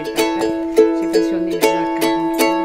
suis pas prête. J'ai passionné maintenant à 45.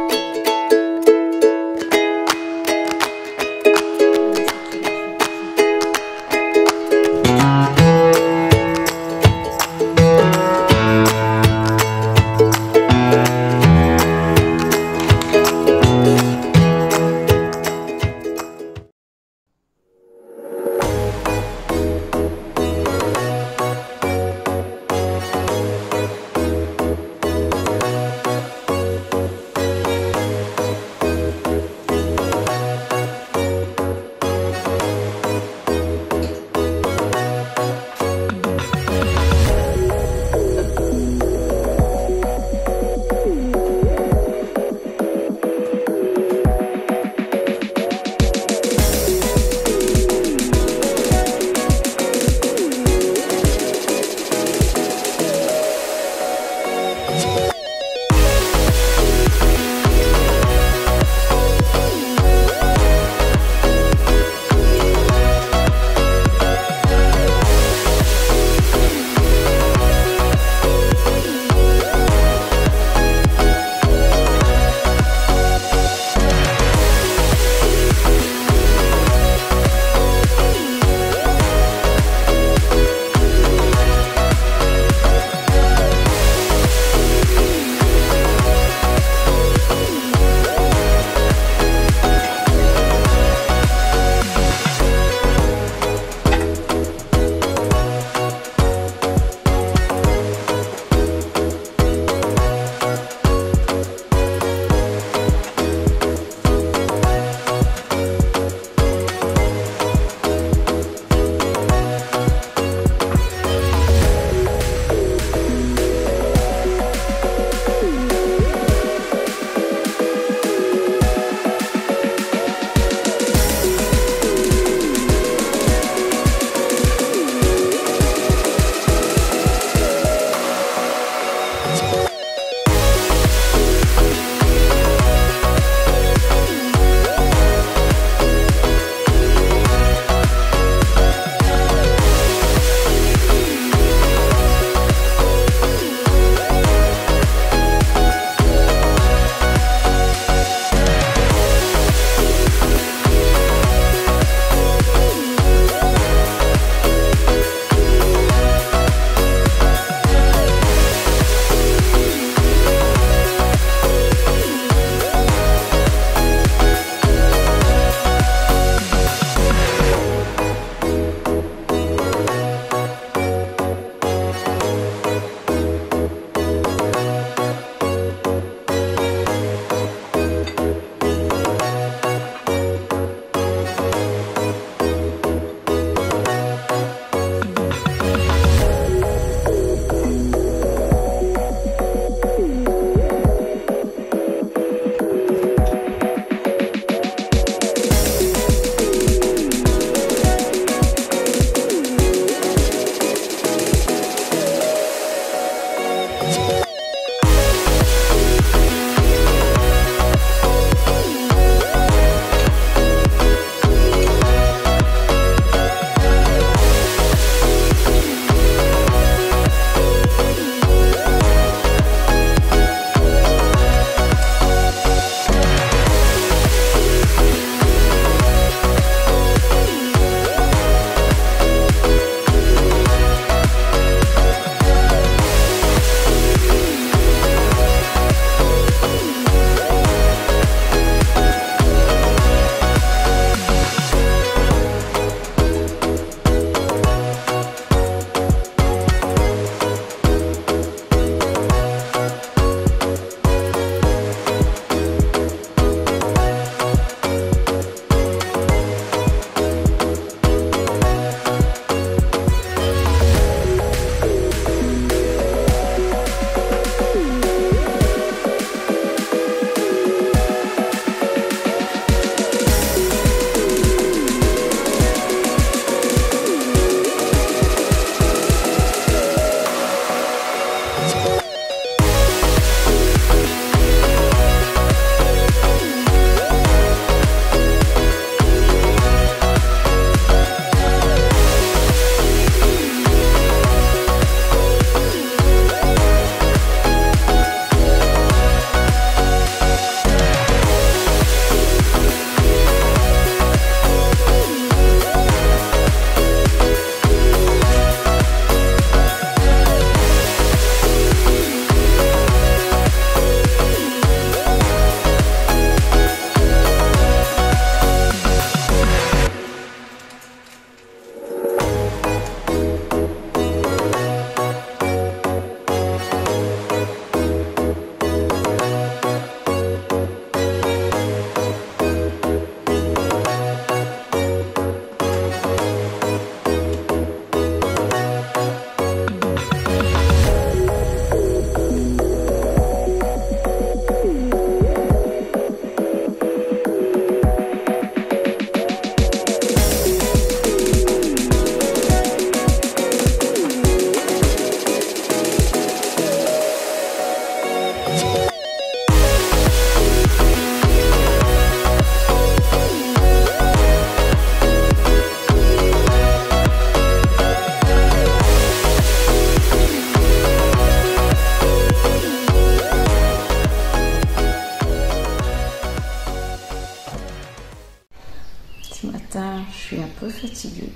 peu fatiguée.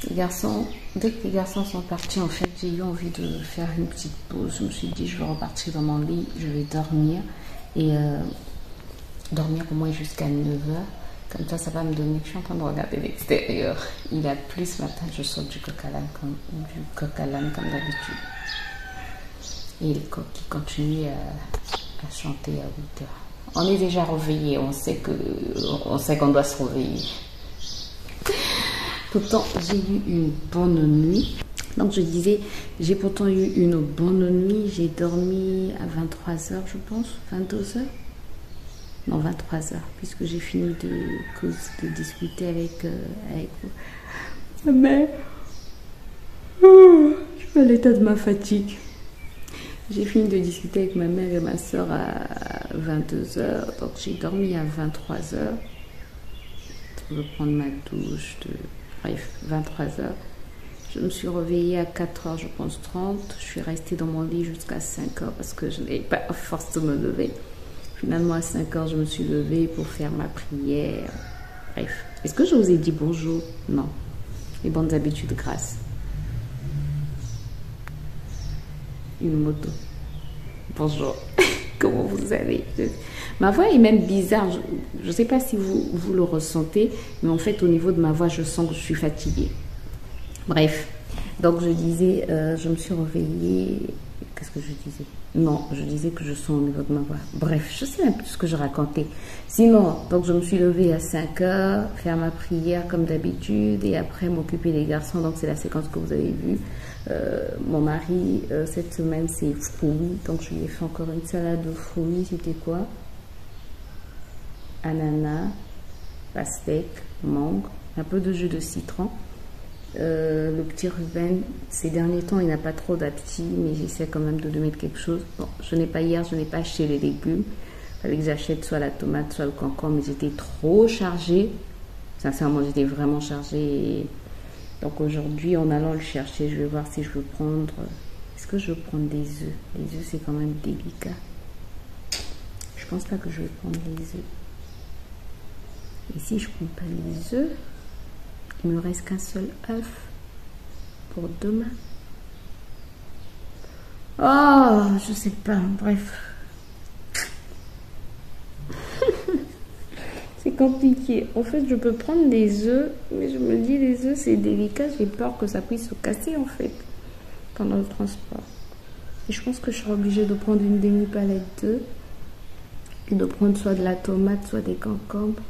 Les garçons, dès que les garçons sont partis, en fait, j'ai eu envie de faire une petite pause. Je me suis dit, je vais repartir dans mon lit, je vais dormir. Et dormir au moins jusqu'à 9h. Comme ça va me donner... Je suis en train de regarder l'extérieur. Il a plu ce matin, je sors du coq à l'âne comme d'habitude. Et les coqs qui continuent à chanter à 8h. On est déjà réveillés, on sait qu'on doit se réveiller. Pourtant, j'ai eu une bonne nuit. Donc, je disais, j'ai pourtant eu une bonne nuit. J'ai dormi à 23h, je pense, 22h. Non, 23h, puisque j'ai fini de discuter avec ma mère. Je suis à l'état de ma fatigue. J'ai fini de discuter avec ma mère et ma soeur à 22h. Donc, j'ai dormi à 23h. Je vais prendre ma douche. Bref, 23h. Je me suis réveillée à 4h, je pense 30. Je suis restée dans mon lit jusqu'à 5h parce que je n'avais pas force de me lever. Finalement, à 5h, je me suis levée pour faire ma prière. Bref. Est-ce que je vous ai dit bonjour? Non. Les bonnes habitudes, grâce. Une moto. Bonjour. Comment vous allez? Ma voix est même bizarre. Je ne sais pas si vous le ressentez, mais en fait, au niveau de ma voix, je sens que je suis fatiguée. Bref. Donc, je disais, je me suis réveillée. Qu'est-ce que je disais? Non, je disais que je sens au niveau de ma voix. Bref, je sais même plus ce que je racontais. Sinon, donc je me suis levée à 5h, faire ma prière comme d'habitude, et après m'occuper des garçons. Donc c'est la séquence que vous avez vue. Mon mari, cette semaine, c'est fruits. Donc je lui ai fait encore une salade de fruits. C'était quoi? Ananas, pastèque, mangue, un peu de jus de citron. Le petit Ruben, ces derniers temps, il n'a pas trop d'appétit, mais j'essaie quand même de lui mettre quelque chose. Bon, je n'ai pas acheté les légumes. Il fallait que j'achète soit la tomate, soit le concombre, mais j'étais trop chargée. Sincèrement, j'étais vraiment chargée. Donc aujourd'hui, en allant le chercher, je vais voir si je veux prendre... Est-ce que je veux prendre des œufs? Les œufs, c'est quand même délicat. Je pense pas que je vais prendre les œufs. Et si je prends pas les œufs, il me reste qu'un seul œuf pour demain. Oh, je sais pas, bref. C'est compliqué. En fait, je peux prendre des œufs, mais je me dis les œufs c'est délicat. J'ai peur que ça puisse se casser en fait pendant le transport. Et je pense que je serai obligée de prendre une demi-palette d'œufs et de prendre soit de la tomate, soit des concombres.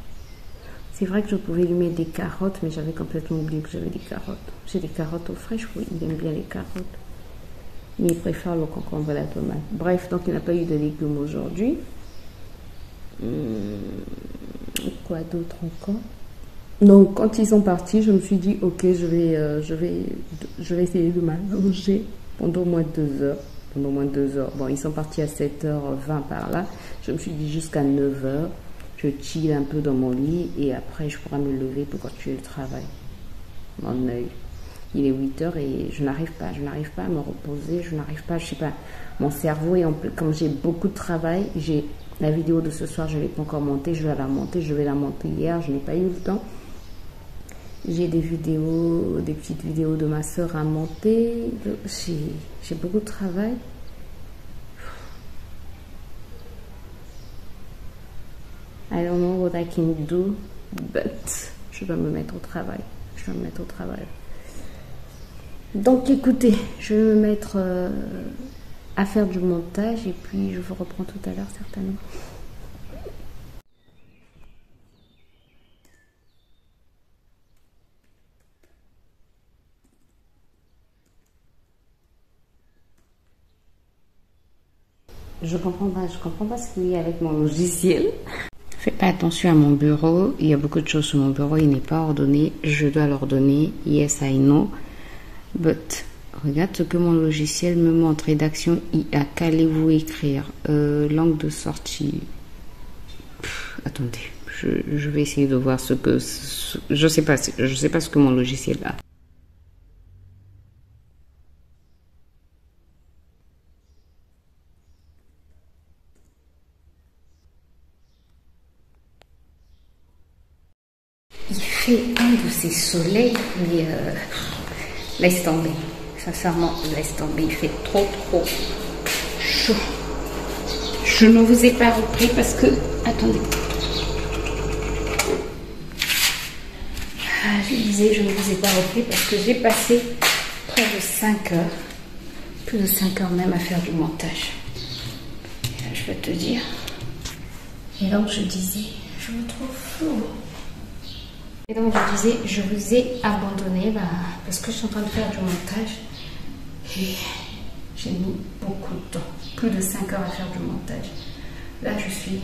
C'est vrai que je pouvais lui mettre des carottes, mais j'avais complètement oublié que j'avais des carottes. J'ai des carottes au frais, il aime bien les carottes. Mais il préfère le concombre et la tomate. Bref, donc il n'a pas eu de légumes aujourd'hui. Quoi d'autre encore? Donc quand ils sont partis, je me suis dit, ok, je vais essayer de m'allonger pendant au moins 2 heures. Pendant au moins 2 heures. Bon, ils sont partis à 7h20 par là. Je me suis dit jusqu'à 9h. Je chill un peu dans mon lit et après je pourrai me lever pour continuer le travail. Mon œil. Il est 8h et je n'arrive pas à me reposer, je n'arrive pas, je sais pas. Mon cerveau est comme j'ai beaucoup de travail, j'ai la vidéo de ce soir, je ne l'ai pas encore montée, je vais la monter hier, je n'ai pas eu le temps. J'ai des petites vidéos de ma soeur à monter, j'ai beaucoup de travail. I don't know what I can do, but je vais me mettre au travail. Donc écoutez, je vais me mettre à faire du montage et puis je vous reprends tout à l'heure certainement. Je comprends pas ce qu'il y a avec mon logiciel. Fais pas attention à mon bureau, il y a beaucoup de choses sur mon bureau, il n'est pas ordonné, je dois l'ordonner, yes I know, but regarde ce que mon logiciel me montre, rédaction IA, qu'allez-vous écrire, langue de sortie, attendez, je vais essayer de voir je sais pas ce que mon logiciel a. Il fait un de ces soleils, mais laisse tomber. Sincèrement, laisse tomber. Il fait trop chaud. Je ne vous ai pas repris parce que... Attendez. Je disais, je ne vous ai pas repris parce que j'ai passé près de 5 heures, plus de 5 heures même à faire du montage. Je peux te dire. Et donc je disais, je me trouve flou. Et donc je disais, je vous ai abandonné parce que je suis en train de faire du montage. Et j'ai mis beaucoup de temps, plus de 5 heures à faire du montage. Là je suis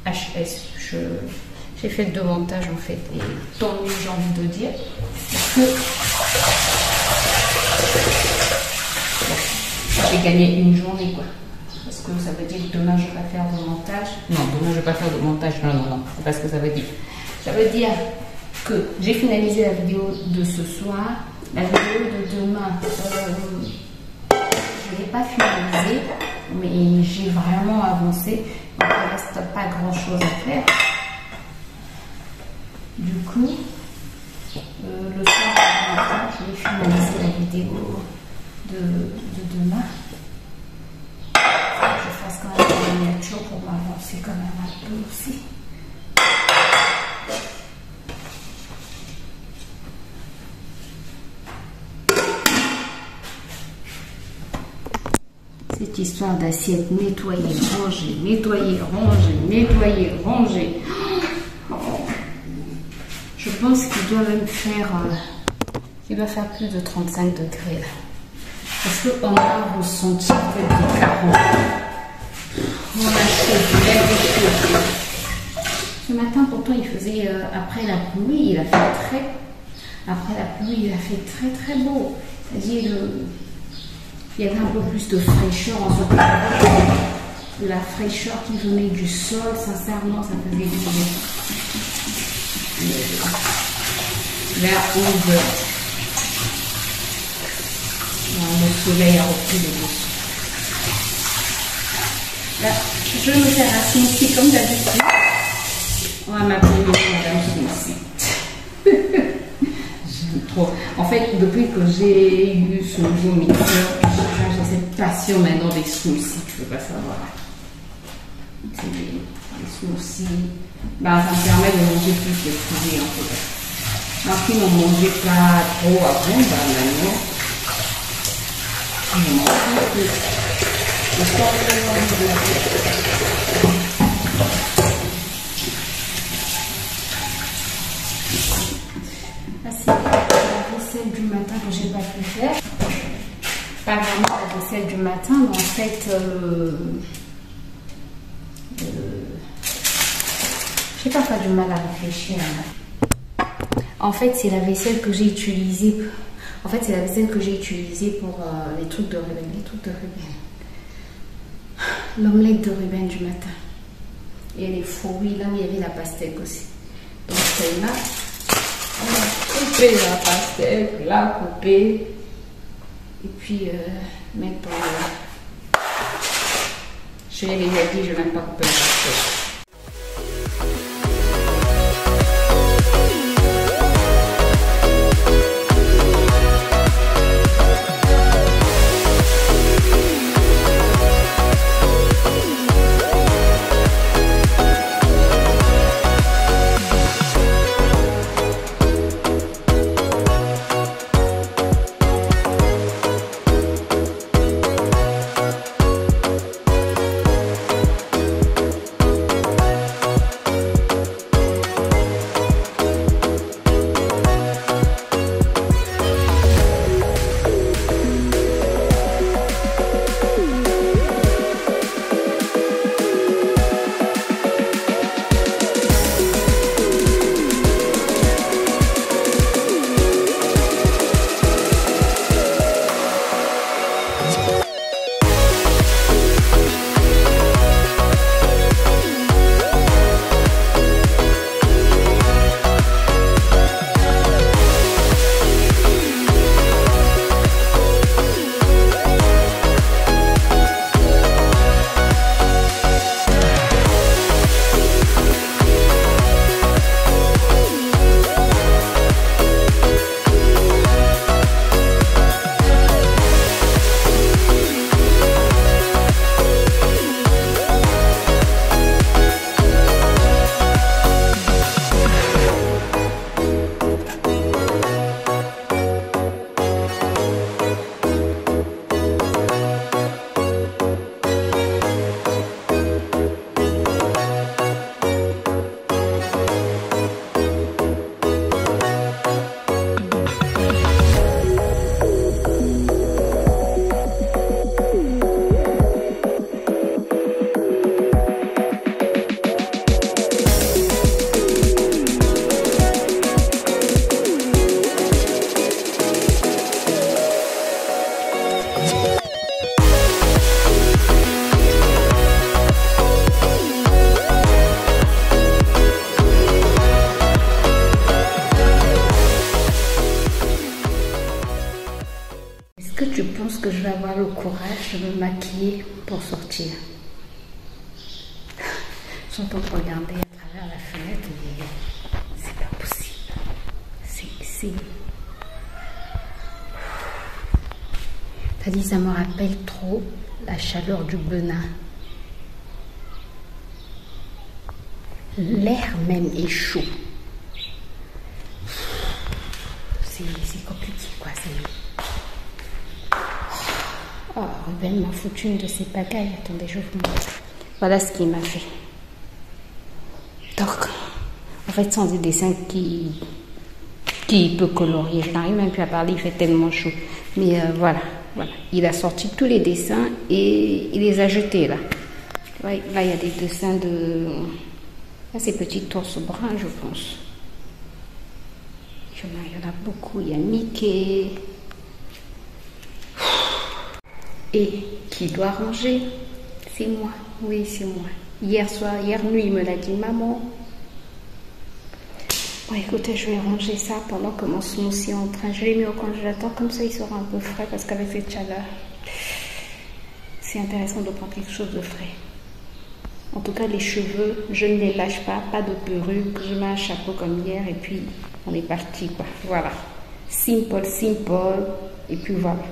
HS. J'ai fait 2 montages en fait, et tant mieux j'ai envie de dire. Parce que j'ai gagné une journée quoi. Parce que ça veut dire que demain je vais pas faire de montage. Non, demain je vais pas faire de montage. Non. C'est pas ce que ça veut dire. Ça veut dire que j'ai finalisé la vidéo de ce soir. La vidéo de demain, je ne l'ai pas finalisée, mais j'ai vraiment avancé. Donc il ne reste pas grand chose à faire. Du coup, le soir, je vais finaliser la vidéo de demain. Je fasse quand même la miniature pour m'avancer quand même un peu aussi. Cette histoire d'assiette nettoyer, ranger. Je pense qu'il doit même faire, plus de 35 degrés là. Parce qu'on a ressenti des 40. On a chaud, ce matin, pourtant, il faisait, après la pluie, il a fait très beau. C'est-à-dire, il y avait un peu plus de fraîcheur en ce moment. De la fraîcheur qui venait du sol, sincèrement, ça faisait du bien. Vers 11 heures. Le soleil a repris le dessus. Là, je me fais un smoothie comme d'habitude. On va m'appeler Madame Smoothie. J'aime trop. En fait, depuis que j'ai eu ce nouveau mixeur, j'ai cette passion maintenant des smoothies, tu peux pas savoir. C'est des smoothies. Ça me permet de manger plus de fruits en fait. Alors qu'ils n'en mangeaient pas trop avant, maintenant. Je mange plus. Je sors de la c'est la vaisselle du matin que j'ai pas pu faire. Pas vraiment la vaisselle du matin, mais en fait, j'ai pas du mal à réfléchir. En fait, c'est la vaisselle que j'ai utilisée. En fait, c'est la vaisselle que j'ai utilisée pour les trucs de Ruben. L'omelette de Ruben du matin. Et les fruits, là où il y avait la pastèque aussi. Donc celle-là, on a coupé la pastèque, la couper. Et puis mettre dans le... Je l'ai déjà dit, je n'ai même pas coupé la pastèque. courage de me maquiller pour sortir. Je suis en train de regarder à travers la fenêtre et c'est pas possible. T'as dit, ça me rappelle trop la chaleur du Benin. L'air même est chaud. C'est compliqué, quoi. Oh, Ruben m'a foutu une de ses pagailles. Attendez, je vous montre. Voilà ce qu'il m'a fait. Donc, en fait, sans des dessins qui peut colorier. Je n'arrive même plus à parler, il fait tellement chaud. Mais voilà. Il a sorti tous les dessins et il les a jetés, là. Là, il y a des dessins de... Là, ces petits torses bruns, je pense. Il y en a beaucoup. Il y a Mickey. Et qui doit ranger? C'est moi. Oui, c'est moi. Hier nuit, il me l'a dit, maman. Bon, écoutez, je vais ranger ça pendant que mon smoothie est en train. Je l'ai mis au congélateur, comme ça il sera un peu frais, parce qu'avec cette chaleur, c'est intéressant de prendre quelque chose de frais. En tout cas, les cheveux, je ne les lâche pas de perruque, je mets un chapeau comme hier, et puis on est parti, quoi. Voilà. Simple, et puis voilà.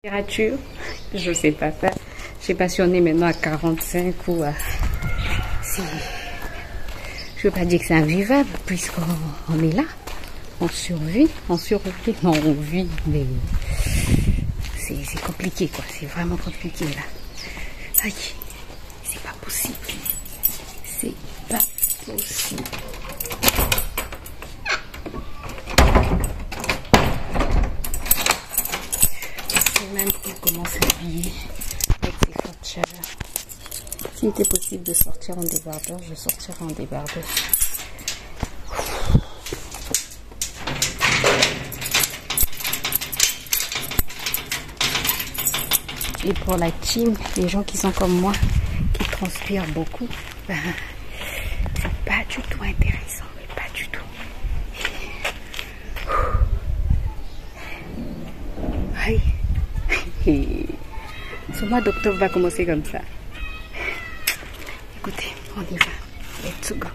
Température, je sais pas ça. Je sais pas si on est maintenant à 45 ou à... Je veux pas dire que c'est invivable, puisqu'on est là. On survit. Non, on vit, mais c'est compliqué, quoi. C'est vraiment compliqué, là. Aïe, c'est pas possible. C'est pas possible. Même plus comment s'habiller avec ces fortes chaleurs. S'il était possible de sortir en débardeur, je sortirais en débardeur. Et pour la team, les gens qui sont comme moi, qui transpirent beaucoup, ben, c'est pas du tout intéressant, mais pas du tout. Aïe. Et ce mois d'octobre va commencer comme ça. Écoutez, on y va. Let's go.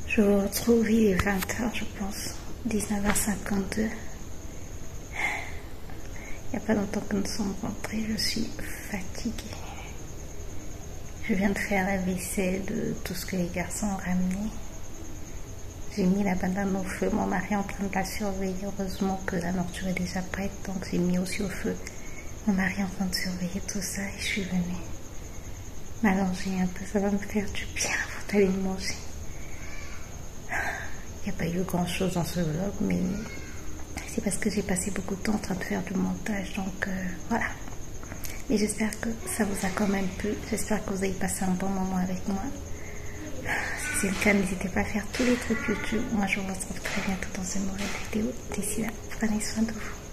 Je vous retrouve, il est 20h, je pense. 19h52. Il n'y a pas longtemps que nous sommes rentrés. Je suis fatiguée. Je viens de faire la vaisselle de tout ce que les garçons ont ramené. J'ai mis la banane au feu, mon mari est en train de la surveiller. Heureusement que la nourriture est déjà prête, donc j'ai mis aussi au feu. Mon mari est en train de surveiller tout ça et je suis venue m'allonger un peu, ça va me faire du bien avant d'aller manger. Il n'y a pas eu grand chose dans ce vlog, mais c'est parce que j'ai passé beaucoup de temps en train de faire du montage, donc voilà. Mais j'espère que ça vous a quand même plu, j'espère que vous avez passé un bon moment avec moi. Si c'est le cas, n'hésitez pas à faire tous les trucs YouTube. Moi, je vous retrouve très bientôt dans une nouvelle vidéo. D'ici là, prenez soin de vous.